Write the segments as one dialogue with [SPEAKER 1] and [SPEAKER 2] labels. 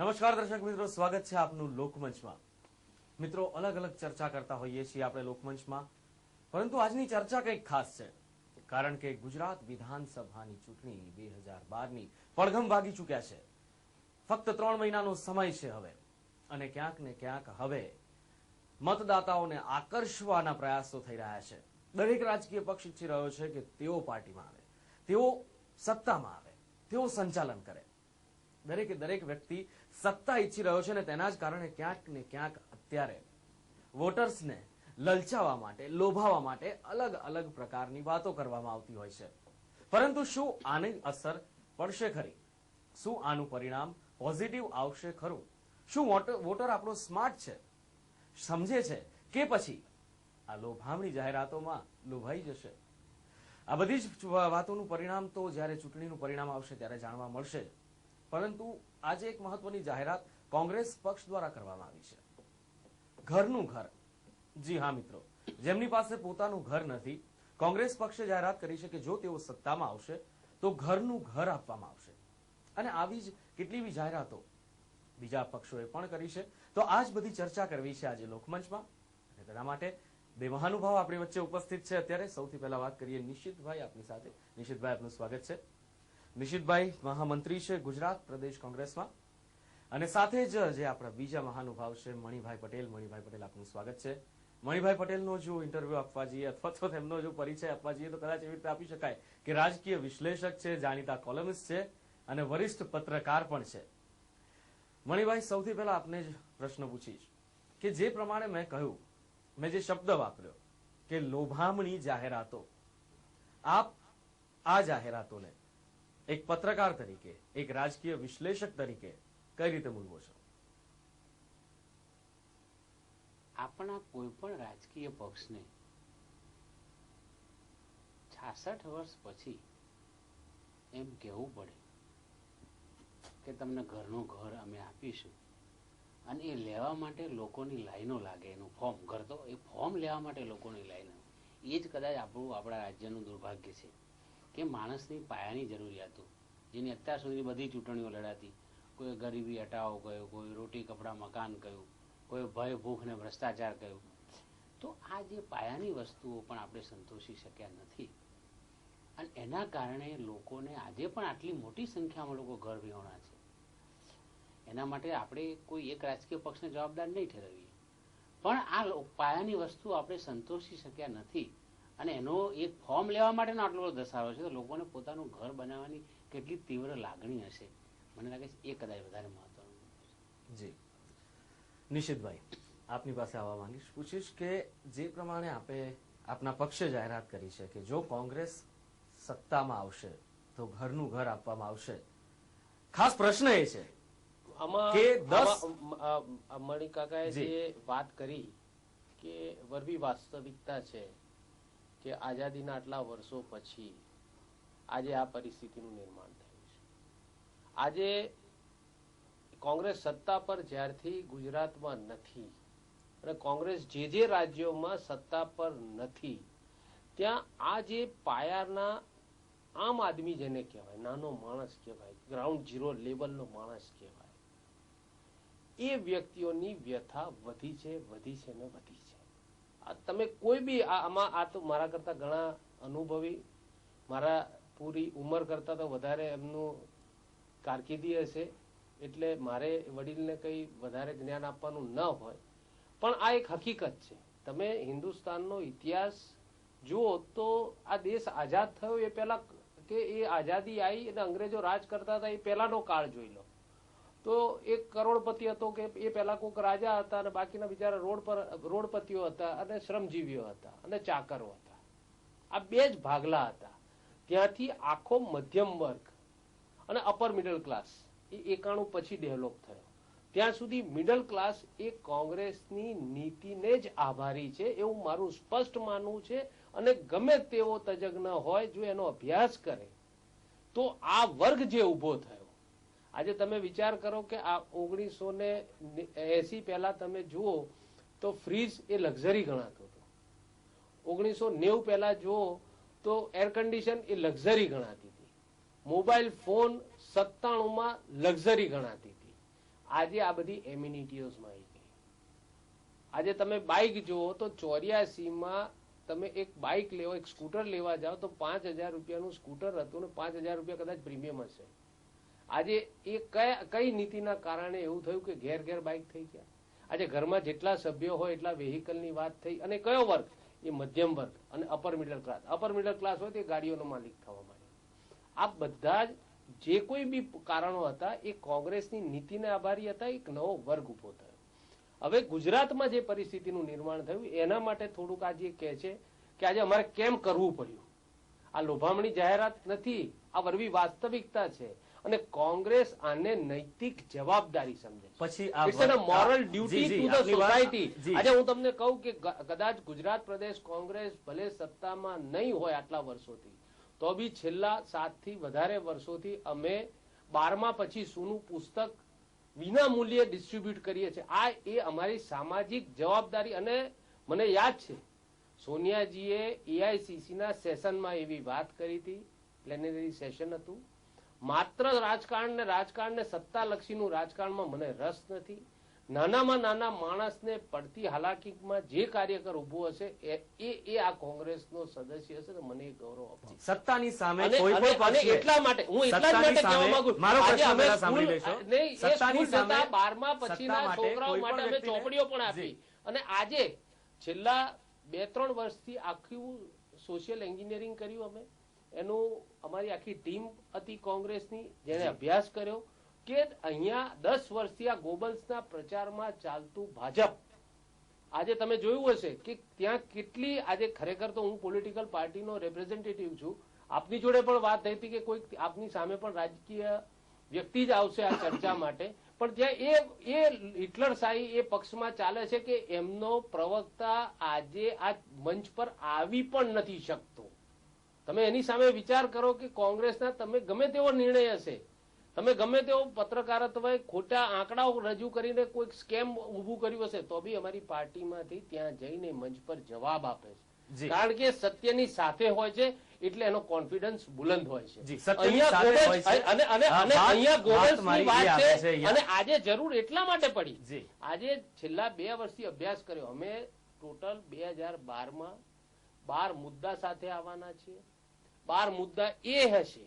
[SPEAKER 1] નમસ્કાર દર્શક મિત્રો, સ્વાગત છે આપનું લોકમંચમાં। મિત્રો, અલગ અલગ ચર્ચા કરતા હોઈએ છીએ આપણે લોકમંચમાં, પરંતુ આજની ચર્ચા કંઈક ખાસ છે, કારણ કે ગુજરાત વિધાનસભાની ચૂંટણી 2012ની પડઘમ વાગી ચૂક્યા છે। ફક્ત 3 મહિનાનો સમય છે હવે, અને ક્યાંક ને ક્યાંક હવે મતદાતાઓને આકર્ષવાના પ્રયાસો થઈ રહ્યા છે। દરેક રાજકીય પક્ષ ઈચ્છી રહ્યો છે કે તેઓ પાર્ટીમાં આવે, તેઓ સત્તામાં આવે, તેઓ સંચાલન કરે। દરેક વ્યક્તિ સત્તા ઈચ્છી રહ્યો છે, અને તેના જ કારણે ક્યાંક ને ક્યાંક અત્યારે વોટર્સને લલચાવવા માટે, લોભાવવા માટે અલગ અલગ પ્રકારની વાતો કરવામાં આવતી હોય છે। પરંતુ શું આની અસર પડશે ખરી? શું આનું પરિણામ પોઝિટિવ આવશે ખરું? શું વોટર આપણો સ્માર્ટ છે, સમજે છે, કે પછી આ લોભામણી જાહેરાતોમાં લોભાઈ જશે? આ બધી જ વાતોનું પરિણામ તો જ્યારે ચૂંટણીનું પરિણામ આવશે ત્યારે જાણવા મળશે। પરંતુ આજે એક મહત્વની જાહેરાત કોંગ્રેસ પક્ષ દ્વારા કરવામાં આવી છે। ઘરનું ઘર। જી હા મિત્રો, જેમની પાસે પોતાનું ઘર નથી, કોંગ્રેસ પક્ષે જાહેરાત કરી છે કે જો તેઓ સત્તામાં આવશે તો ઘરનું ઘર આપવામાં આવશે। અને આવી જ કેટલી બી જાહેરાતો બીજા પક્ષોએ પણ કરી છે। તો આ જ બધી ચર્ચા કરવી છે આજે લોકમંચમાં, અને તેના માટે બે મહાનુભાવ આપણી વચ્ચે ઉપસ્થિત છે અત્યારે। સૌથી પહેલા વાત કરીએ નિશિતભાઈ આપની સાથે। નિશિતભાઈ, આપનું સ્વાગત છે। નિશિતભાઈ મહામંત્રી છે ગુજરાત પ્રદેશ કોંગ્રેસમાં, અને સાથે જ જે આપણા બીજા મહાનુભાવ છે મણિભાઈ પટેલ। મણિભાઈ પટેલ, આપનું સ્વાગત છે। મણિભાઈ પટેલનો જો ઇન્ટરવ્યુ આપવા જઈએ અથવા તો તેમનો જો પરિચય આપવા જઈએ તો કદાચ એવી રીતે આપી શકાય કે રાજકીય વિશ્લેષક છે, જાણીતા કોલમિસ્ટ છે અને વરિષ્ઠ પત્રકાર પણ છે। મણિભાઈ, સૌથી પહેલા આપને જ પ્રશ્ન પૂછીશ કે જે પ્રમાણે મેં કહ્યું, મેં જે શબ્દ વાપર્યો કે લોભામણી જાહેરાતો, આપ આ જાહેરાતોને એક પત્રકાર તરીકે, એક રાજકીય વિશ્લેષક તરીકે કઈ રીતે મૂલવો છો?
[SPEAKER 2] આપણા કોઈ પણ રાજકીય પક્ષને 66 વર્ષ પછી એમ કહેવું પડે કે તમને ઘરનું ઘર અમે આપીશું, અને એ લેવા માટે લોકોની લાઈનો લાગે, એનું ફોર્મ, ઘર તો એ ફોર્મ લેવા માટે લોકોની લાઈનો, એ જ કદાચ આપણા રાજ્યનું દુર્ભાગ્ય છે કે માણસની પાયાની જરૂરિયાતો, જેની અત્યાર સુધી બધી ચૂંટણીઓ લડાતી, કોઈ ગરીબી હટાવો કહ્યું, કોઈ રોટી કપડાં મકાન કહ્યું, કોઈ ભય ભૂખ ને ભ્રષ્ટાચાર કહ્યું, તો આ જે પાયાની વસ્તુઓ પણ આપણે સંતોષી શક્યા નથી। અને એના કારણે લોકોને આજે પણ આટલી મોટી સંખ્યામાં લોકો ઘર વિહોણા છે। એના માટે આપણે કોઈ એક રાજકીય પક્ષને જવાબદાર નહીં ઠેરવીએ, પણ આ પાયાની વસ્તુ આપણે સંતોષી શક્યા નથી, અને એનો એક ફોર્મ લેવા માટેનો આટલો બધો ધસારો છે, તો લોકોને પોતાનું ઘર બનાવવાની કેટલી તીવ્ર લાગણી હશે, મને લાગે છે એ કદાચ વધારે મહત્વનું છે।
[SPEAKER 1] જી નિશિતભાઈ, આપની પાસે આવવા માંગીશ, પૂછીશ કે જે પ્રમાણે આપના પક્ષે જાહેરાત કરી છે કે જો કોંગ્રેસ સત્તામાં આવશે તો ઘરનું ઘર આપવામાં આવશે, ખાસ પ્રશ્ન એ છે કે
[SPEAKER 3] મણિ કાકાએ જે વાત કરી કે વરવી વાસ્તવિકતા છે કે આઝાદીના આટલા વર્ષો પછી આજે આ પરિસ્થિતિનું નિર્માણ થયું છે। આજે કોંગ્રેસ સત્તા પર જ્યારથી ગુજરાતમાં નથી, અને કોંગ્રેસ જે રાજ્યોમાં સત્તા પર નથી, ત્યાં આ જે પાયાના આમ આદમી જેને કહેવાય, નાનો માણસ કહેવાય, ગ્રાઉન્ડ ઝીરો લેવલનો માણસ કહેવાય, એ વ્યક્તિઓની વ્યથા વધી છે ને વધી છે। આ તમે કોઈ બી આમાં, આ તો મારા કરતા ઘણા અનુભવી, મારા પૂરી ઉંમર કરતા તો વધારે એમનું કારકિર્દી હશે, એટલે મારે વડીલને કંઈ વધારે જ્ઞાન આપવાનું ન હોય, પણ આ એક હકીકત છે। તમે હિન્દુસ્તાનનો ઇતિહાસ જુઓ તો આ દેશ આઝાદ થયો એ પહેલા, કે એ આઝાદી આવી અને અંગ્રેજો રાજ કરતા હતા એ પહેલાનો કાળ જોઈ લો તો એક કરોડપતિ હતો કે એ પહેલા કોઈક રાજા હતા, અને બાકીના બિચારા રોડપતિઓ હતા, અને શ્રમજીવીઓ હતા, અને ચાકરો હતા। આ બે જ ભાગલા હતા। ત્યાંથી આખો મધ્યમ વર્ગ અને અપર મિડલ ક્લાસ એ 91 પછી ડેવલપ થયો। ત્યાં સુધી મિડલ ક્લાસ એ કોંગ્રેસની નીતિને જ આભારી છે, એવું મારું સ્પષ્ટ માનવું છે। અને ગમે તેવો તજજ્ઞ હોય, જો એનો અભ્યાસ કરે તો આ વર્ગ જે ઉભો થયો, આજે તમે વિચાર કરો કે આ 1980 પહેલા તમે જુઓ તો ફ્રીજ એ લક્ઝરી ગણાતો હતો, 1990 પહેલા જુઓ તો એર કન્ડિશન એ લક્ઝરી ગણાતી હતી, મોબાઈલ ફોન 97 માં લક્ઝરી ગણાતી હતી। આજે આ બધી એમ્યુનિટીઓમાં આવી ગઈ. આજે તમે બાઇક જુઓ તો 84માં તમે એક બાઇક લેવો, એક સ્કૂટર લેવા જાઓ તો 5,000 રૂપિયાનું સ્કૂટર હતું ને 5,000 રૂપિયા કદાચ પ્રીમિયમ હશે. આજે એ કઈ નીતિના કારણે એવું થયું કે ઘેર ઘેર બાઇક થઈ ગયા. આજે ઘરમાં જેટલા સભ્યો હોય એટલા વેહિકલની વાત થઈ. અને કયો વર્ગ? એ મધ્યમ વર્ગ અને upper middle class. Upper middle class હોય તે ગાડીઓનો માલિક થવા માંડ્યો. આ બધા જે કોઈ બી કારણો હતા એ કોંગ્રેસની નીતિને આભારી હતા. એક નવો વર્ગ ઉભો થયો. હવે ગુજરાતમાં જે પરિસ્થિતિનું નિર્માણ થયું એના માટે થોડુંક આજે કહે છે કે આજે અમારે કેમ કરવું પડ્યું. આ લોભામણી જાહેરાત નથી, આ વરવી વાસ્તવિકતા છે. અને કોંગ્રેસ આને નૈતિક જવાબદારી સમજે છે.
[SPEAKER 1] પછી
[SPEAKER 3] it's a moral duty to the society. આજે હું તમને કહું કે કદાચ ગુજરાત પ્રદેશ કોંગ્રેસ ભલે સત્તામાં નહીં હોય આટલા વર્ષોથી, તો બી છેલ્લા 7 થી વધારે વર્ષોથી અમે 12મા પછી સુનું પુસ્તક વિના મૂલ્યે ડિસ્ટ્રીબ્યુટ કરીએ છીએ. આ એ અમારી સામાજિક જવાબદારી. અને મને યાદ છે સોનિયાજીએ એઆઈસીસી ના સેશનમાં એવી વાત કરી હતી, પ્લેનરી સેશન હતું, માત્ર રાજકારણ ને સત્તાલક્ષીનું રાજકારણમાં મને રસ નથી. નાનામાં નાના માણસને પડતી હાલાકીમાં જે કાર્યકર ઉભો હશે એ આ કોંગ્રેસનો સદસ્ય હશે તો મને ગૌરવ અપાવે.
[SPEAKER 1] સત્તાની સામે
[SPEAKER 3] એટલા માટે હું એટલા જ માટે કહેવા માંગુ છું 12મા પછીના છોકરાઓ માટે અમે ચોપડીઓ પણ આપી. અને આજે છેલ્લા 2-3 વર્ષથી આખું સોશિયલ એન્જિનિયરિંગ કર્યું અમે. એનું અમારી આખી ટીમ હતી કોંગ્રેસની જેને અભ્યાસ કર્યો કે અહીંયા 10 વર્ષથી આ ગોબલ્સના પ્રચારમાં ચાલતું ભાજપ આજે તમે જોયું હશે કે ત્યાં કેટલી આજે ખરેખર તો હું પોલિટિકલ પાર્ટીનો રેપ્રેઝેન્ટેટિવ છું. આપની જોડે પણ વાત થઈ હતી કે કોઈ આપની સામે પણ રાજકીય વ્યક્તિ જ આવશે આ ચર્ચા માટે. પણ ત્યાં એ હિટલરશાહી એ પક્ષમાં ચાલે છે કે એમનો પ્રવક્તા આજે આ મંચ પર આવી પણ નથી શકતો. તમે એની સામે વિચાર કરો કે કોંગ્રેસના તમે ગમે તેવો નિર્ણય હશે, તમે ગમે તેવો પત્રકારત્વ ખોટા આંકડાઓ રજૂ કરીને કોઈ સ્કેમ ઉભું કર્યું હશે તો બી અમારી પાર્ટીમાંથી ત્યાં જઈને મંચ પર જવાબ આપે છે. કારણ કે સત્યની સાથે હોય છે એટલે એનો કોન્ફિડન્સ બુલંદ હોય છે. અહીંયા ગોબલ્સની વાત છે. અને આજે જરૂર એટલા માટે પડી, આજે છેલ્લા 2 વર્ષથી અભ્યાસ કર્યો અમે. ટોટલ 2012માં 12 મુદ્દા સાથે આવવાના છીએ. 12 મુદ્દા એ હશે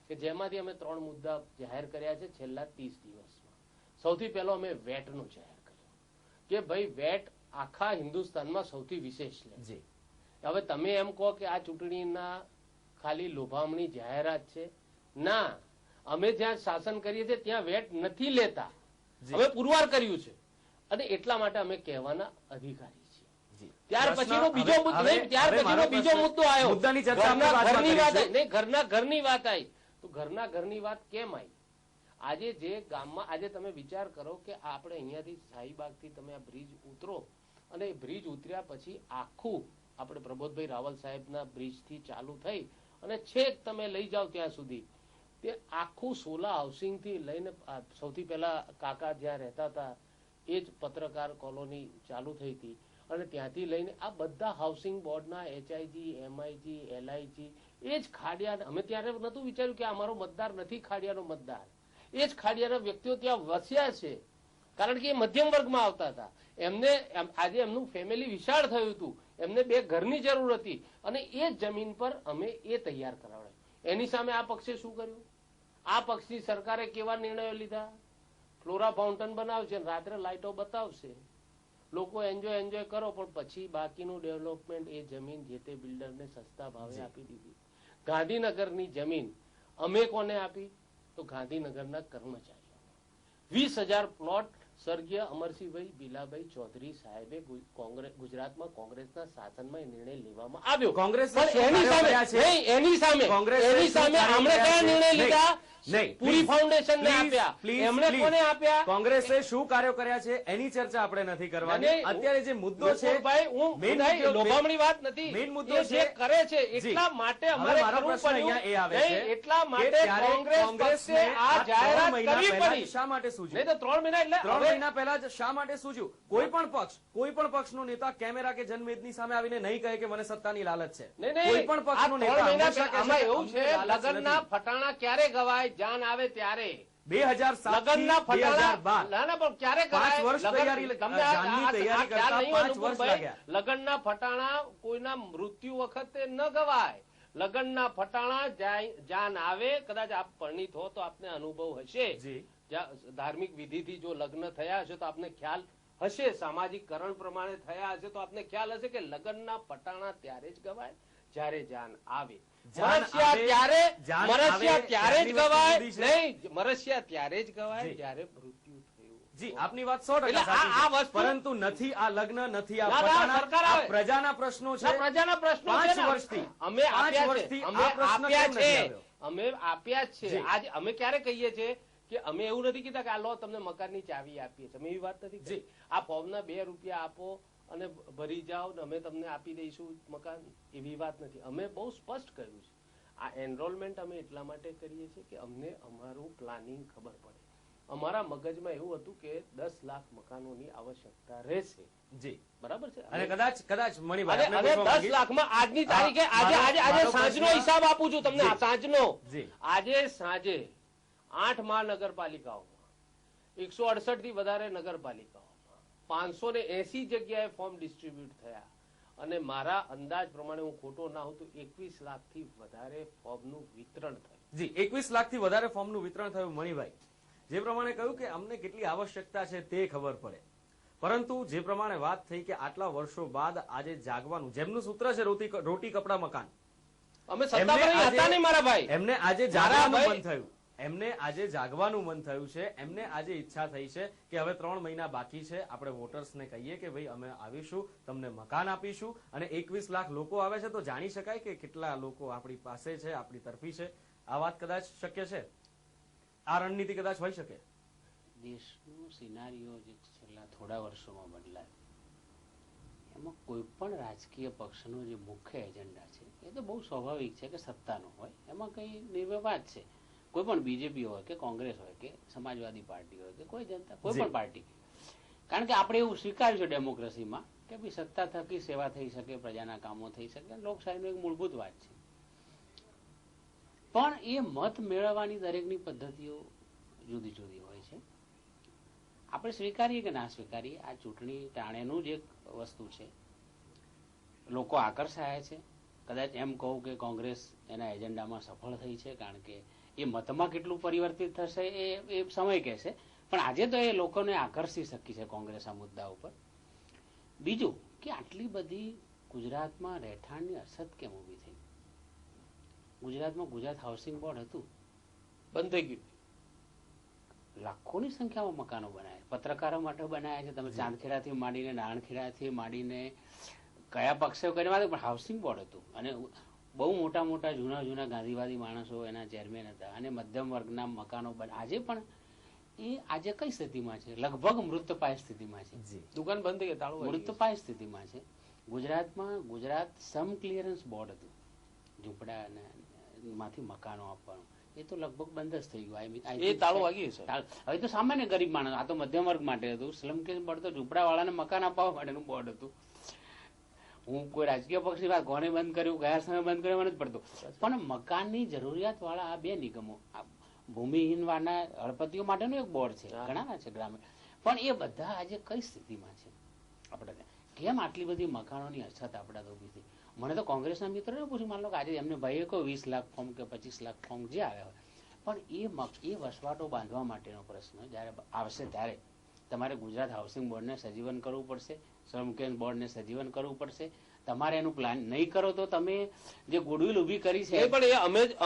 [SPEAKER 3] કે જેમાંથી અમે 3 મુદ્દા જાહેર કર્યા છે છેલ્લા 30 દિવસમાં. સૌથી પહેલો અમે વેટનો જાહેર કર્યો કે ભાઈ વેટ આખા હિન્દુસ્તાનમાં સૌથી વિશેષ લે. હવે તમે એમ કહો કે આ ચૂંટણીના ખાલી લોભામણી જાહેરાત છે. ના, અમે જ્યાં શાસન કરીએ છીએ ત્યાં વેટ નથી લેતા. હવે પુરવાર કર્યું છે અને એટલા માટે અમે કહેવાના અધિકારી. ત્યાર પછીનો બીજો મુદ્દો આવ્યો ઘરની વાત આવી. તો ઘરની વાત કેમ આવી? આજે જે ગામમાં આજે તમે વિચાર કરો કે આપણે અહીંયાથી શાહીબાગથી તમે આ બ્રિજ ઉતરો અને બ્રિજ ઉતર્યા પછી આખું આપણે પ્રબોધભાઈ રાવલ સાહેબના બ્રિજથી ચાલુ થઈ અને છેક તમે લઈ જાઓ ત્યાં સુધી તે આખું સોલા હાઉસિંગ થી લઈને સૌથી પહેલા કાકા જ્યાં રહેતા હતા એ જ પત્રકાર કોલોની ચાલુ થઈ હતી. અને ત્યાંથી લઈને આ બધા હાઉસિંગ બોર્ડના HIG, MIG, LIG એ જ ખાડિયા. અમે ત્યારે નતું વિચાર્યું કે અમારો મતદાર નથી ખાડિયાનો મતદાર. એ જ ખાડિયાના વ્યક્તિઓ ત્યાં વસ્યા છે કારણ કે એ મધ્યમ વર્ગમાં આવતા હતા. એમને આજે એમનું ફેમિલી વિશાળ થયું હતું, એમને 2 ઘરની જરૂર હતી અને એ જ જમીન પર અમે એ તૈયાર કરાવડાય. એની સામે આ પક્ષે શું કર્યું? આ પક્ષની સરકારે કેવા નિર્ણયો લીધા? ફ્લોરા ફાઉન્ટેન બનાવશે, રાત્રે લાઇટો બતાવશે, લોકો એન્જોય કરો, પણ પછી બાકીનું ડેવલપમેન્ટ એ જમીન જે તે બિલ્ડરને સસ્તા ભાવે આપી દીધી. ગાંધીનગરની જમીન અમે કોને આપી? તો ગાંધીનગરના કર્મચારીઓ. 20,000 પ્લોટ સ્વર્ગીય અમરસિંહભાઈ બીલાભાઈ ચૌધરી સાહેબે ગુજરાતમાં કોંગ્રેસના શાસનમાં નિર્ણય લેવામાં આવ્યો. એની સામે આપણે કયા નિર્ણય લીધા? પૂરી ફાઉન્ડેશન ને આપ્યા. એમણે કોને આપ્યા?
[SPEAKER 1] કોંગ્રેસે શું કાર્યો કર્યા છે એની ચર્ચા આપણે નથી કરવાની. અત્યારે જે મુદ્દો છે
[SPEAKER 3] લોભામણી વાત નથી, મેઇન મુદ્દો જે કરે છે એટલા માટે અમારે કરવું પડ્યું. એટલા માટે કોંગ્રેસે આ જાહેરાત કરવી પડી.
[SPEAKER 1] શા માટે સૂજ્યું?
[SPEAKER 3] નહીં તો 3 મહિના એટલે
[SPEAKER 1] 3 મહિના પહેલા શા માટે સૂજ્યું? કોઈ પણ પક્ષનો નેતા કેમેરા કે જનમેદની સામે આવીને નહીં કહે કે મને સત્તાની લાલચ છે. કોઈ પણ પક્ષનો નેતા
[SPEAKER 3] આમાં એવું છે લગ્નના ફટાણા ક્યારે ગવાય? જાન આવે ત્યારે.
[SPEAKER 1] 2007 થી 2012
[SPEAKER 3] ના પણ ક્યારે
[SPEAKER 1] 5 વર્ષ તૈયારી જાનની તૈયારી કરતા 5 વર્ષ લાગ્યા.
[SPEAKER 3] લગ્નના ફટાણા કોઈના મૃત્યુ વખતે ન ગવાય. લગ્નના ફટાણા જાન આવે, કદાચ આપ પરણિત હો તો આપને અનુભવ હશે. ધાર્મિક વિધિથી જો લગ્ન થયા હશે તો આપને ખ્યાલ હશે, સામાજિકકરણ પ્રમાણે થયા હશે તો આપને ખ્યાલ હશે કે લગ્નના ફટાણા ત્યારે જ ગવાય જ્યારે જાન આવે. મરસ્યા ત્યારે જ ગવાય નહીં, મરસ્યા ત્યારે જ ગવાય જ્યારે મૃત્યુ થયું.
[SPEAKER 1] જી, આપની વાત 100% સાચી છે. પરંતુ નથી આ લગ્ન, નથી આ ફટાણા, આ પ્રજાના પ્રશ્નો છે.
[SPEAKER 3] પ્રજાના પ્રશ્નો
[SPEAKER 1] 5 વર્ષથી
[SPEAKER 3] અમે આપ્યા છે, અમે આપ્યા જ છે. આજ અમે ક્યારે કહીએ છીએ કે અમે એવું નથી કીધા કે આ લો તમને મકાનની ચાવી આપીએ છીએ, અમે એવી વાત નથી કરી. આ ફોર્મના 2 રૂપિયા આપો અને ભરી જાઓ ને અમે તમને આપી દઈશું મકાન, એવી વાત નથી. અમે બહુ સ્પષ્ટ કહ્યું છે આ એનરોલમેન્ટ અમે એટલા માટે કરીએ છીએ કે અમને અમારું પ્લાનિંગ ખબર પડે. અમારા મગજમાં એવું હતું કે 10 લાખ મકાનોની આવશ્યકતા રહેશે.
[SPEAKER 1] જી,
[SPEAKER 3] બરાબર છે.
[SPEAKER 1] અને કદાચ મણિભાઈ,
[SPEAKER 3] અને 10 લાખમાં આજની તારીખે આજે સાંજનો હિસાબ આપું છું તમને, સાંજનો. આજે સાંજે 8 મહાનગરપાલિકાઓમાં 168 થી વધારે નગરપાલિકાઓમાં 580 જગ્યાએ ફોર્મ ડિસ્ટ્રીબ્યુટ થયા અને મારા અંદાજ પ્રમાણે હું ખોટો ના હોઉં તો 21 લાખથી વધારે ફોર્મનું વિતરણ થયું.
[SPEAKER 1] જી, 21 લાખથી વધારે ફોર્મનું વિતરણ થયું. મણિભાઈ, જે પ્રમાણે કહ્યું કે અમને કેટલી આવશ્યકતા છે તે ખબર પડે, પરંતુ જે પ્રમાણે વાત થઈ કે આટલા વર્ષો બાદ આજે જાગવાનું, જેમનું સૂત્ર છે રોટી કપડા મકાન,
[SPEAKER 3] અમે સત્તામાં હતા નહીં મારા ભાઈ,
[SPEAKER 1] એમને આજે જાગવાનું મન થયું. એમને આજે જાગવાનું મન થયું છે. એમને આજે ઈચ્છા થઈ છે કે હવે 3 મહિના બાકી છે, આપણે વોટર્સને કહીએ કે ભાઈ અમે આવીશું, તમને મકાન આપીશું. અને 21 લાખ લોકો આવે છે તો જાણી શકાય કે કેટલા લોકો આપણી પાસે છે, આપણી તરફી છે. આ વાત કદાચ શક્ય છે, આ રણનીતિ કદાચ હોઈ શકે.
[SPEAKER 2] દેશનો સિનારીઓ જે છેલ્લા થોડા વર્ષોમાં બદલાય, એમાં કોઈ પણ રાજકીય પક્ષનો જે મુખ્ય એજન્ડા છે એ તો બહુ સ્વાભાવિક છે કે સત્તાનો હોય, એમાં કઈ નિર્વિવાદ છે. કોઈ પણ બીજેપી હોય કે કોંગ્રેસ હોય કે સમાજવાદી પાર્ટી હોય કે કોઈ જનતા, કોઈ પણ પાર્ટી, કારણ કે આપણે એવું સ્વીકાર્યું છે ડેમોક્રેસીમાં કે ભાઈ સત્તા થકી સેવા થઈ શકે, પ્રજાના કામો થઈ શકે, લોકશાહીનો એક મૂળભૂત વાત છે. પણ એ મત મેળવવાની દરેકની પદ્ધતિઓ જુદી જુદી હોય છે. આપણે સ્વીકારીએ કે ના સ્વીકારીએ, આ ચૂંટણી ટાણેનું જ એક વસ્તુ છે. લોકો આકર્ષાયા છે. કદાચ એમ કહું કે કોંગ્રેસ એના એજન્ડામાં સફળ થઈ છે, કારણ કે એ મતમાં કેટલું પરિવર્તિત થશે એ સમય કહેશે. પણ આજે તો એ લોકોને આકર્ષી શકી છે કોંગ્રેસ આ મુદ્દા ઉપર. બીજું કે આટલી બધી ગુજરાતમાં રહેઠાણની અછત કેમ ઊભી થઈ? ગુજરાતમાં ગુજરાત હાઉસિંગ બોર્ડ હતું,
[SPEAKER 3] બંધ થઈ ગયું.
[SPEAKER 2] લાખોની સંખ્યામાં મકાનો બનાવ્યા, પત્રકારો માટે બનાવ્યા છે. તમે ચાંદખેડાથી માંડીને નારણખેડાથી માંડીને કયા પક્ષે કરવા, પણ હાઉસિંગ બોર્ડ હતું. અને બહુ મોટા મોટા જૂના ગાંધીવાદી માણસો એના ચેરમેન હતા. અને મધ્યમ વર્ગના મકાનો આજે પણ એ આજે કઈ સ્થિતિમાં છે? લગભગ મૃતપાય સ્થિતિમાં છે.
[SPEAKER 3] દુકાન બંધ થઈ ગઈ, તાળું
[SPEAKER 2] મૃતપાય સ્થિતિમાં છે. ગુજરાતમાં ગુજરાત સમ ક્લિયરન્સ બોર્ડ હતું, ઝૂંપડા માંથી મકાનો આપવાનું, એ તો લગભગ બંધ જ થઈ ગયું.
[SPEAKER 3] એ તાળું વાગી છે.
[SPEAKER 2] હવે તો સામાન્ય ગરીબ માણસ, આ તો મધ્યમ વર્ગ માટે હતું. સ્લમ ક્લિયરન્સ બોર્ડ તો ઝૂંપડા વાળાને મકાન આપવા માટેનું બોર્ડ હતું. હું કોઈ રાજકીય પક્ષની વાત કોને બંધ કર્યું, કયા સમય બંધ કર્યું મને જ પડતું. પણ મકાનની જરૂરિયાત વાળા આ 2 નિગમો, ભૂમિહીન વાળા હળપતિઓ માટેનું એક બોર્ડ છે, ઘણા છે ગ્રામીણ, પણ એ બધા આજે કઈ સ્થિતિમાં છે? આપણે કેમ આટલી બધી મકાનોની અછત આપણા તો ઊભી થઈ? મને તો કોંગ્રેસના મિત્રોને પૂછ્યું, માન લો કે આજે એમને ભાઈએ કહ્યું 20 લાખ ફોર્મ કે 25 લાખ ફોર્મ જે આવ્યા હોય, પણ એ વસવાટો બાંધવા માટેનો પ્રશ્ન જ્યારે આવશે ત્યારે તમારે ગુજરાત હાઉસિંગ બોર્ડને સજીવન કરવું પડશે, શ્રમ કેન્દ્ર બોર્ડને સજીવન કરવું પડશે. તમારે એનું પ્લાન નહીં કરો તો તમે જે ગુડવિલ ઉભી કરી છે,
[SPEAKER 3] પણ એ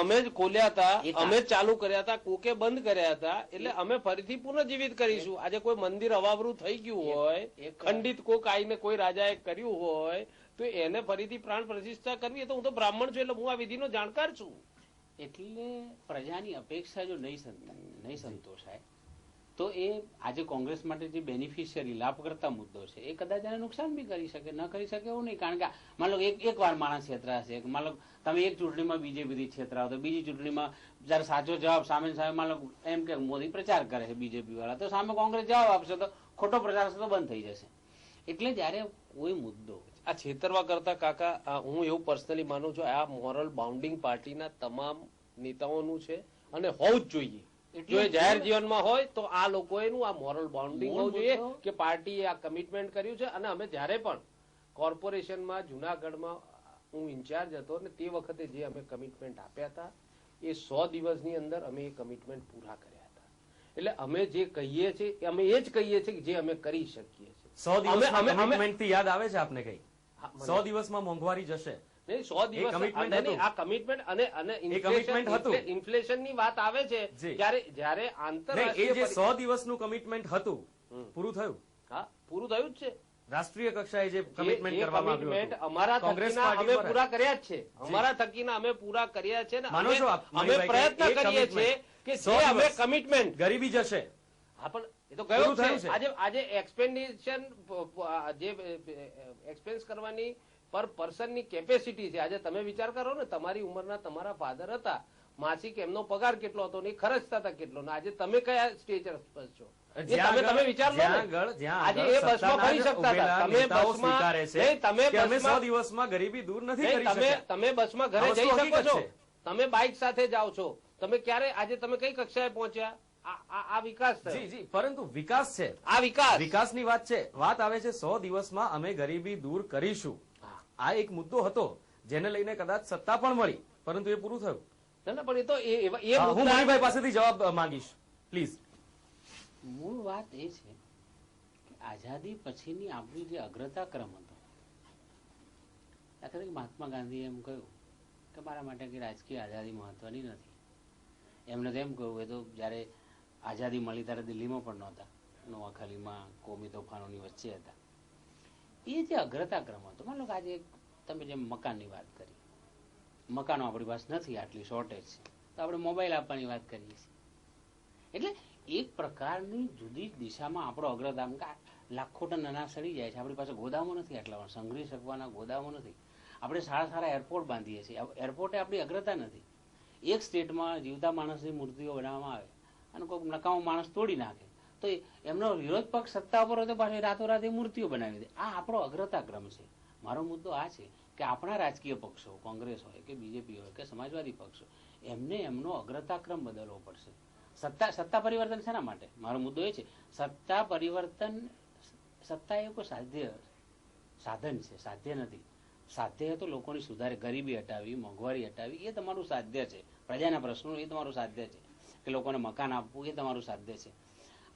[SPEAKER 3] અમે જ ખોલ્યા હતા, અમે જ ચાલુ કર્યા હતા, કોકે બંધ કર્યા હતા, એટલે અમે ફરીથી પુનઃજીવિત કરીશું. આજે કોઈ મંદિર અવાવરું થઈ ગયું હોય, ખંડિત કોક આવીને કોઈ રાજાએ કર્યું હોય તો એને ફરીથી પ્રાણ પ્રતિષ્ઠા કરવી. તો હું તો બ્રાહ્મણ છું, એટલે હું આ વિધિનો જાણકાર છું.
[SPEAKER 2] એટલે પ્રજાની અપેક્ષા જો નહીં સંતોષાય તો એ આજે કોંગ્રેસ માટે જે બેનિફિશિયરી લાભ કરતા મુદ્દો છે એ કદાચ એને નુકસાન બી કરી શકે, ન કરી શકે એવું નહીં. કારણ કે માન લો એક વાર માણસ છેતરાશે, માન લો તમે એક ચૂંટણીમાં બીજેપીથી છેતરાવો તો બીજી ચૂંટણીમાં જયારે સાચો જવાબ સામે માન લો એમ કે મોદી પ્રચાર કરે છે બીજેપી વાળા, તો સામે કોંગ્રેસ જવાબ આપશે તો ખોટો પ્રચાર તો બંધ થઈ જશે. એટલે જયારે કોઈ મુદ્દો
[SPEAKER 3] આ છેતરવા કરતા કાકા, હું એવું પર્સનલી માનું છું, આ મોરલ બાઉન્ડિંગ પાર્ટીના તમામ નેતાઓનું છે અને હોવું જ જોઈએ. જો એ જાહેર જીવનમાં હોય તો આ લોકોનું આ મોરલ બાઉન્ડિંગ હોવું જોઈએ કે પાર્ટીએ આ કમિટમેન્ટ કર્યું છે. અને અમે જ્યારે પણ કોર્પોરેશનમાં જુનાગઢમાં હું ઇન્ચાર્જ હતો ને તે વખતે જે અમે કમિટમેન્ટ આપ્યા હતા એ 100 દિવસની અંદર અમે એ કમિટમેન્ટ પૂરા કર્યા હતા. એટલે અમે જે કહીએ છીએ અમે એ જ કહીએ છીએ કે જે અમે કરી શકીએ છીએ.
[SPEAKER 1] 100 દિવસના કમિટમેન્ટથી યાદ આવે છે આપને કઈ? 100 દિવસમાં મોંઘવારી જશે?
[SPEAKER 3] નહીં, 100 દિવસ આ કમિટમેન્ટ અને ઇન્ફ્લેશન ની વાત આવે છે જ્યારે આંતરરાષ્ટ્રીય
[SPEAKER 1] જે 100 દિવસનું કમિટમેન્ટ હતું પૂરું થયું?
[SPEAKER 3] હા, પૂરું થયું જ છે.
[SPEAKER 1] રાષ્ટ્રીય કક્ષાએ જે કમિટમેન્ટ કરવામાં આવ્યું હતું
[SPEAKER 3] અમારા થકીના અમે પૂરા કર્યા જ છે. અમારા થકીના અમે પૂરા કર્યા છે ને અમે પ્રયત્ન કરીએ છીએ કે જે અમે કમિટમેન્ટ
[SPEAKER 1] ગરીબી જશે.
[SPEAKER 3] હા, પણ એ તો ગયો છે. આજે એક્સપેન્ડિશન જે એક્સપેન્સ કરવાની પર પર્સનની કેપેસિટી છે. આજે તમે વિચાર કરો ને, તમારી ઉંમરના તમારા ફાધર હતા, માસિક એમનો પગાર કેટલો હતો ને ખર્ચતા હતા કેટલો, ને આજે તમે કયા સ્ટેજ પર છો તમે વિચાર લો. આજે એ બસમાં ફરી શકતા હતા, તમે બસમાં તમે
[SPEAKER 1] 100 દિવસમાં ગરીબી દૂર નથી કરી શક્યા.
[SPEAKER 3] તમે બસમાં ઘરે જઈ શકો છો, તમે બાઇક સાથે જાઓ છો, તમે ક્યારે આજે તમે કઈ કક્ષાએ પહોંચ્યા? આ વિકાસ છે.
[SPEAKER 1] જી જી, પરંતુ વિકાસ છે,
[SPEAKER 3] આ
[SPEAKER 1] વિકાસની વાત છે. વાત આવે છે 100 દિવસમાં અમે ગરીબી દૂર કરીશું. આ એક મુદ્દો હતો જેને લઈને કદાચ સત્તા પણ મળી, પરંતુ એ પૂરું થયું.
[SPEAKER 3] પણ એ તો
[SPEAKER 1] હું મણિભાઈ પાસેથી જવાબ માંગીશ પ્લીઝ.
[SPEAKER 2] મૂળ વાત એ છે કે આઝાદી પછીની આપણી જે અગ્રતા ક્રમ હતો, દાખલા મહાત્મા ગાંધીએ એમ કહ્યું કે મારા માટે કે રાજકીય આઝાદી મહત્વની નથી. એમને તો એમ કહ્યું, એ તો જયારે આઝાદી મળી ત્યારે દિલ્હીમાં પણ નહોતા, નોઆખાલીમાં કોમી તોફાનોની વચ્ચે હતા. એ જે અગ્રતા ક્રમ હતો, માનો કે આજે તમે જેમ મકાનની વાત કરી, મકાનો આપણી પાસે નથી, આટલી શોર્ટેજ છે, તો આપણે મોબાઈલ આપવાની વાત કરીએ છીએ. એટલે એક પ્રકારની જુદી દિશામાં આપણો અગ્રતા, લાખો ટન અનાજ સડી જાય છે, આપણી પાસે ગોદામો નથી, આટલા સંગ્રહી શકવાના ગોદામો નથી. આપણે સારા સારા એરપોર્ટ બાંધીએ છીએ, એરપોર્ટે આપણી અગ્રતા નથી. એક સ્ટેટમાં જીવતા માણસની મૂર્તિઓ બનાવવામાં આવે અને કોઈ નકામો માણસ તોડી નાખે તો એમનો વિરોધ પક્ષ સત્તા ઉપર હોય તો પાછી રાતોરાત એ મૂર્તિઓ બનાવી દે. આ આપણો અગ્રતા ક્રમ છે. મારો મુદ્દો આ છે કે આપણા રાજકીય પક્ષો, કોંગ્રેસ હોય કે બીજેપી હોય કે સમાજવાદી પક્ષો, એમને એમનો અગ્રતા ક્રમ બદલવો પડશે. સત્તા પરિવર્તન શેના માટે? મારો મુદ્દો એ છે, સત્તા પરિવર્તન, સત્તા એ કોઈ સાધન છે, સાધ્ય નથી. સાધ્ય તો લોકોની સુધારે, ગરીબી હટાવી, મોંઘવારી હટાવી, એ તમારું સાધ્ય છે. પ્રજાના પ્રશ્નો એ તમારું સાધ્ય છે. કે લોકોને મકાન આપવું એ તમારું સાધ્ય છે.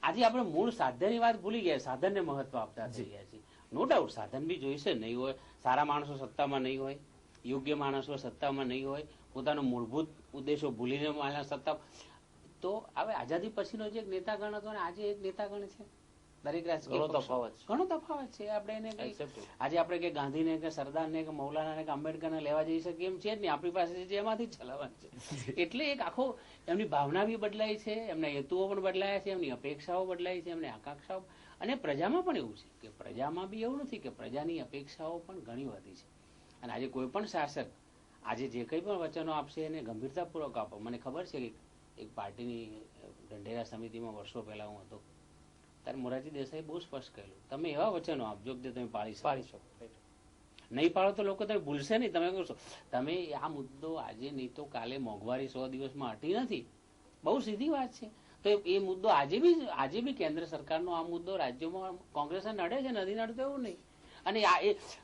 [SPEAKER 2] આજે આપણે મૂળ સાધ્યની વાત ભૂલી ગયા, સાધનને મહત્વ આપતા થઈ ગયા છીએ. નો ડાઉટ સાધન બી જોઈશે, નહીં હોય, સારા માણસો સત્તામાં નહીં હોય, યોગ્ય માણસો સત્તામાં નહીં હોય, પોતાનો મૂળભૂત ઉદ્દેશો ભૂલીને સત્તા. તો હવે આઝાદી પછીનો જે એક નેતાગણ હતો ને આજે એક નેતાગણ છે, દરેક રાજકીય ઘણો તફાવત છે. આપણે એને આજે આપણે કે ગાંધીને કે સરદારને કે મૌલાનાને કે આંબેડકરને લેવા જઈ શકીએ એમ છે જ નહીં. આપણી પાસે છે એમાંથી જ ચલાવવાનું છે. એટલે એક આખો એમની ભાવના બી બદલાઈ છે, એમના હેતુઓ પણ બદલાયા છે, એમની અપેક્ષાઓ બદલાઈ છે, એમની આકાંક્ષાઓ. અને પ્રજામાં પણ એવું છે કે પ્રજામાં બી એવું નથી કે પ્રજાની અપેક્ષાઓ પણ ઘણી વધી છે. અને આજે કોઈ પણ શાસક આજે જે કંઈ પણ વચનો આપશે એને ગંભીરતાપૂર્વક આપો. મને ખબર છે કે એક પાર્ટીની ઢંઢેરા સમિતિમાં વર્ષો પહેલા હું હતો, ત્યારે મોરારજી દેસાઈ બહુ સ્પષ્ટ કહેલું, તમે એવા વચનો આપજો કે તમે પાળી શકો. નહીં પાડો તો લોકો તમે ભૂલશે નહીં. તમે કહો છો તમે આ મુદ્દો આજે નહીં તો કાલે, મોંઘવારી 100 દિવસમાં હટી નથી, બહુ સીધી વાત છે. તો એ મુદ્દો આજે બી કેન્દ્ર સરકારનો આ મુદ્દો રાજ્યોમાં કોંગ્રેસને નડે છે, નથી નડતો એવું નહીં. અને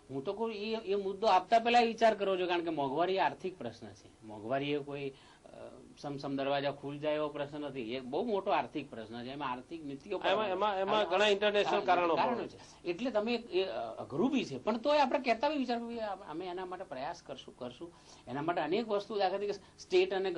[SPEAKER 2] હું તો કહું એ મુદ્દો આપતા પહેલા વિચાર કરવો જોઈએ, કારણ કે મોંઘવારી આર્થિક પ્રશ્ન છે. મોંઘવારી એ કોઈ સમસમ દરવાજા ખુલ જાય એવો પ્રશ્ન નથી, એ બહુ મોટો આર્થિક પ્રશ્ન છે. એમાં આર્થિક નીતિઓ,
[SPEAKER 3] એમાં ઘણા ઇન્ટરનેશનલ કારણો
[SPEAKER 2] છે. એટલે તમે અઘરું બી છે, પણ તોય આપણે કહેતા બી વિચાર અમે એના માટે પ્રયાસ કરશું. એના માટે અનેક વસ્તુ, દાખલા તરીકે સ્ટેટ અને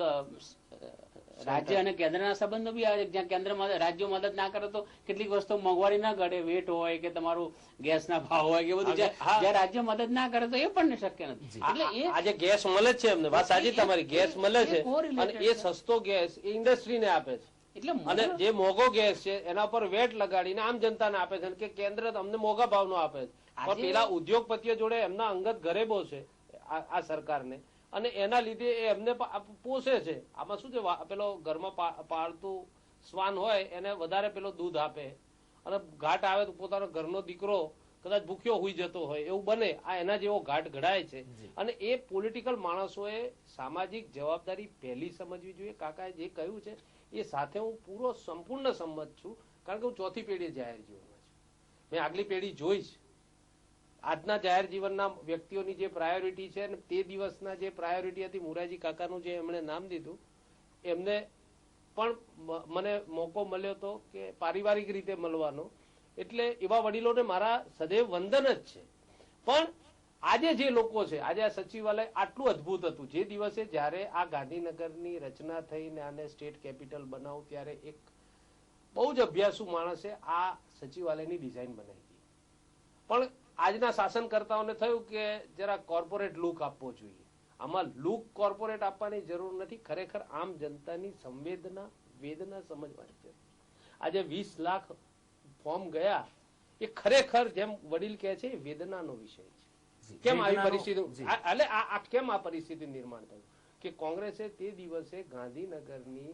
[SPEAKER 2] રાજ્ય અને કેન્દ્રના સંબંધો બી આવે. જ્યાં કેન્દ્ર રાજ્યો મદદ ના કરે તો કેટલીક વસ્તુ મોંઘવારી ના ઘટે, વેટ હોય કે તમારું ગેસના ભાવ હોય કે બધું, જ્યાં રાજ્ય મદદ ના કરે તો એ પણ શક્ય નથી. એટલે
[SPEAKER 3] આજે ગેસ મળે છે એમને, વાત સાચી તમારી, ગેસ મળે છે અને એ સસ્તો ગેસ એ ઇન્ડસ્ટ્રીને આપે છે. એટલે અને જે મોંઘો ગેસ છે એના પર વેટ લગાડીને આમ જનતાને આપે છે કે કેન્દ્ર અમને મોંઘા ભાવનો આપે છે. પણ પેલા ઉદ્યોગપતિઓ જોડે એમના અંગત ગરેબો છે આ સરકારને, અને એના લીધે એ એમને પોષે છે. આમાં શું છે, પેલો ઘરમાં પાળતું શ્વાન હોય એને વધારે પેલો દૂધ આપે, અને ઘાટ આવે તો પોતાનો ઘરનો દીકરો કદાચ ભૂખ્યો હોઈ જતો હોય એવું બને. આ એના જેવો ઘાટ ઘડાય છે. અને એ પોલિટિકલ માણસોએ સામાજિક જવાબદારી પહેલી સમજવી જોઈએ. કાકાએ જે કહ્યું છે એ સાથે હું પૂરો સંપૂર્ણ સંમત છું, કારણ કે હું ચોથી પેઢી જાહેર જીવનમાં છું. મેં આગલી પેઢી જોઈ છે. આજના જાહેર જીવનના વ્યક્તિઓની જે પ્રાયોરિટી છે અને તે દિવસના જે પ્રાયોરિટી હતી, મોરારજી કાકાનું જે એમણે નામ દીધું, એમને પણ મને મોકો મળ્યો હતો કે પારિવારિક રીતે મળવાનો. એટલે એવા વડીલોને મારા સદૈવ વંદન જ છે. પણ આજે જે લોકો છે, આજે આ સચિવાલય આટલું અદભુત હતું. જે દિવસે જ્યારે આ ગાંધીનગરની રચના થઈને આને સ્ટેટ કેપિટલ બનાવું, ત્યારે એક બહુ જ અભ્યાસુ માણસે આ સચિવાલયની ડિઝાઇન બનાવી હતી. પણ આજના શાસનકર્તાઓને થયું કે જરા કોર્પોરેટ લુક આપવો જોઈએ. આમાં લુક કોર્પોરેટ આપવાની જરૂર નથી, ખરેખર આમ જનતાની સંવેદના વેદના સમજવાની જરૂર. આજે 20 લાખ ફોર્મ ગયા, એ ખરેખર જેમ વડીલ કહે છે, વેદનાનો વિષય છે. કેમ આવી પરિસ્થિતિ, એટલે આ કેમ આ પરિસ્થિતિ નિર્માણ થયું કે કોંગ્રેસે તે દિવસે ગાંધીનગરની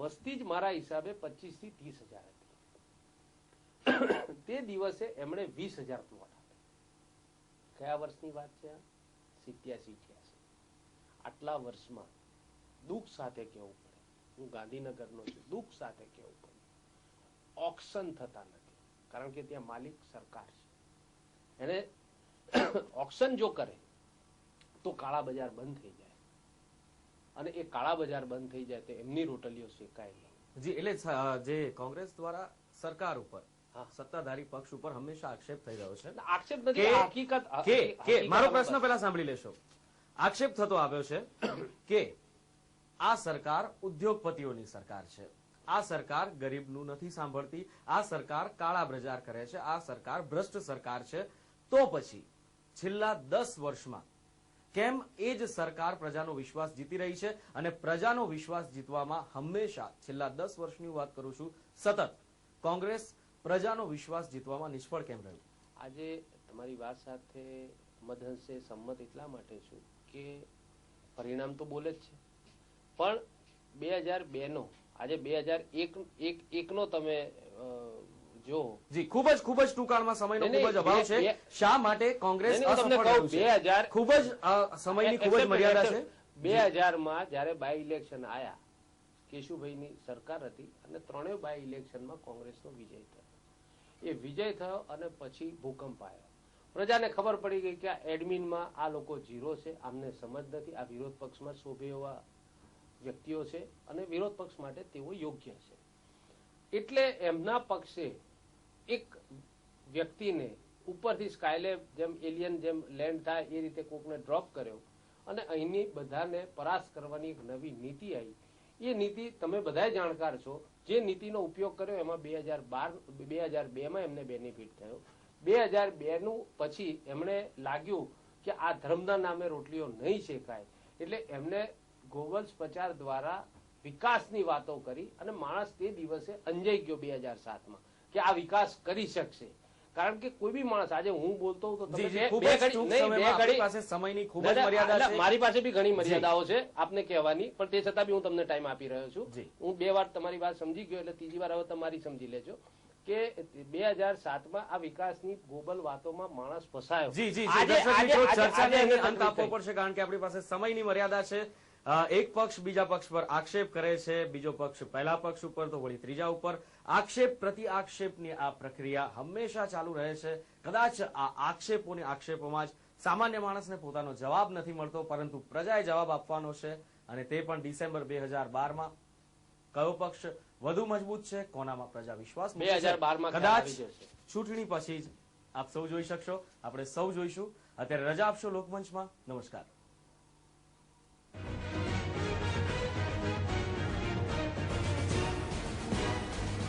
[SPEAKER 3] વસ્તી જ મારા હિસાબે 25 થી 30 હજાર હતી. તે દિવસે એમણે 20,000 પ્લોટ આપ્યા. કયા વર્ષની વાત છે? 87-88. આટલા વર્ષમાં દુઃખ સાથે કહેવું પડે, હું ગાંધીનગરનો છું, દુઃખ સાથે કહેવું પડે, ઓક્શન થતા નથી. કારણ કે ત્યાં માલિક સરકાર છે. એને ઓક્શન જો કરે તો કાળા બજાર બંધ થઈ જાય, અને એ કાળા બજાર બંધ થઈ જાય તો એમની રોટલીઓ શેકાય નહીં.
[SPEAKER 1] જી, એટલે જે કોંગ્રેસ દ્વારા સરકાર ઉપર, સત્તાધારી પક્ષ ઉપર હંમેશા આક્ષેપ થઈ રહ્યો છે.
[SPEAKER 3] આક્ષેપ નથી, હકીકત
[SPEAKER 1] કે મારો પ્રશ્ન પહેલા સાંભળી લેશો. આક્ષેપ થતો આવ્યો છે કે આ સરકાર ઉદ્યોગપતિઓની સરકાર છે, આ સરકાર ગરીબનું નથી સાંભળતી, આ સરકાર કાળા બજાર કરે છે, આ સરકાર ભ્રષ્ટ સરકાર છે. તો પછી છેલ્લા 10 વર્ષમાં કેમ એ જ સરકાર પ્રજાનો વિશ્વાસ જીતી રહી છે? અને પ્રજાનો વિશ્વાસ જીતવામાં હંમેશા, છેલ્લા 10 વર્ષની વાત કરું છું, સતત કોંગ્રેસ પ્રજાનો વિશ્વાસ જીતવામાં નિષ્ફળ કેમ રહ્યું?
[SPEAKER 3] આજે તમારી વાત સાથે મદહંશે સંમત એટલા માટે છું કે પરિણામ તો બોલે જ છે, પણ 2002 નો આજે 2001 નો તમે જો
[SPEAKER 1] જી, ખૂબ જ ટૂંકાળમાં સમયનો ખૂબ જ અભાવ છે. શા માટે કોંગ્રેસ
[SPEAKER 3] તમને કહું, 2000
[SPEAKER 1] ખૂબ જ સમયની ખૂબ જ મર્યાદા છે.
[SPEAKER 3] 2000 માં જયારે બાય ઇલેક્શન આયા, કેશુભાઈની સરકાર હતી અને ત્રણેય બાય ઇલેક્શનમાં કોંગ્રેસનો વિજય થયો. એ વિજય થયો અને પછી ભૂકંપ આવ્યો. પ્રજાને ખબર પડી ગઈ કે આ એડમિનમાં આ લોકો ઝીરો છે, આમને સમજ નથી, આ વિરોધ પક્ષમાં શોભે એવા વ્યક્તિઓ છે અને વિરોધ પક્ષ માટે તેઓ યોગ્ય છે. એટલે એમના પક્ષે એક વ્યક્તિને ઉપરથી સ્કાયલેબ જેમ એલિયન જેમ લેન્ડ થાય એ રીતે કોકને ડ્રોપ કર્યો અને અહીંની બધાને પરાસ્ત કરવાની એક નવી નીતિ આવી. એ નીતિ તમે બધા જાણકાર છો. જે નીતિનો ઉપયોગ કર્યો એમાં 2002માં એમને બેનિફિટ થયો. 2002 નું પછી એમણે લાગ્યું કે આ ધર્મના નામે રોટલીઓ નહીં શેકાય, એટલે એમને ગોવલ્સ પ્રચાર દ્વારા વિકાસની વાતો કરી અને માણસ તે દિવસે અંજાઈ ગયો 2007માં કે આ વિકાસ કરી શકશે. કારણ કે કોઈ બી માણસ, આજે હું બોલતો હોઉં તો મારી પાસે બી ઘણી મર્યાદાઓ છે આપને કહેવાની, પણ તે છતાં બી હું તમને ટાઈમ આપી રહ્યો છું. હું 2 વાર તમારી વાત સમજી ગયો, એટલે ત્રીજી વાર હવે તમારી સમજી લેજો કે 2007માં આ વિકાસની ગોબલ વાતોમાં માણસ ફસાયો.
[SPEAKER 1] ચર્ચાને અંત આપવો પડશે કારણ કે આપણી પાસે સમયની મર્યાદા છે. એક પક્ષ બીજા પક્ષ પર આક્ષેપ કરે છે, બીજો પક્ષ પહેલા પક્ષ ઉપર તો વળી ત્રીજા ઉપર. આક્ષેપ પ્રતિ આક્ષેપની આ પ્રક્રિયા હંમેશા ચાલુ રહે છે. કદાચ આ આક્ષેપોમાં જ સામાન્ય માણસને પોતાનો જવાબ નથી મળતો, પરંતુ પ્રજાએ જવાબ આપવાનો છે, અને તે પણ ડિસેમ્બર 2012માં. કયો પક્ષ વધુ મજબૂત છે, કોનામાં પ્રજા વિશ્વાસ મૂકે છે, કદાચ ચૂંટણી પછી જ આપ સૌ જોઈ શકશો, આપણે સૌ જોઈશું. અત્યારે રજા આપશો લોકમંચમાં. નમસ્કાર.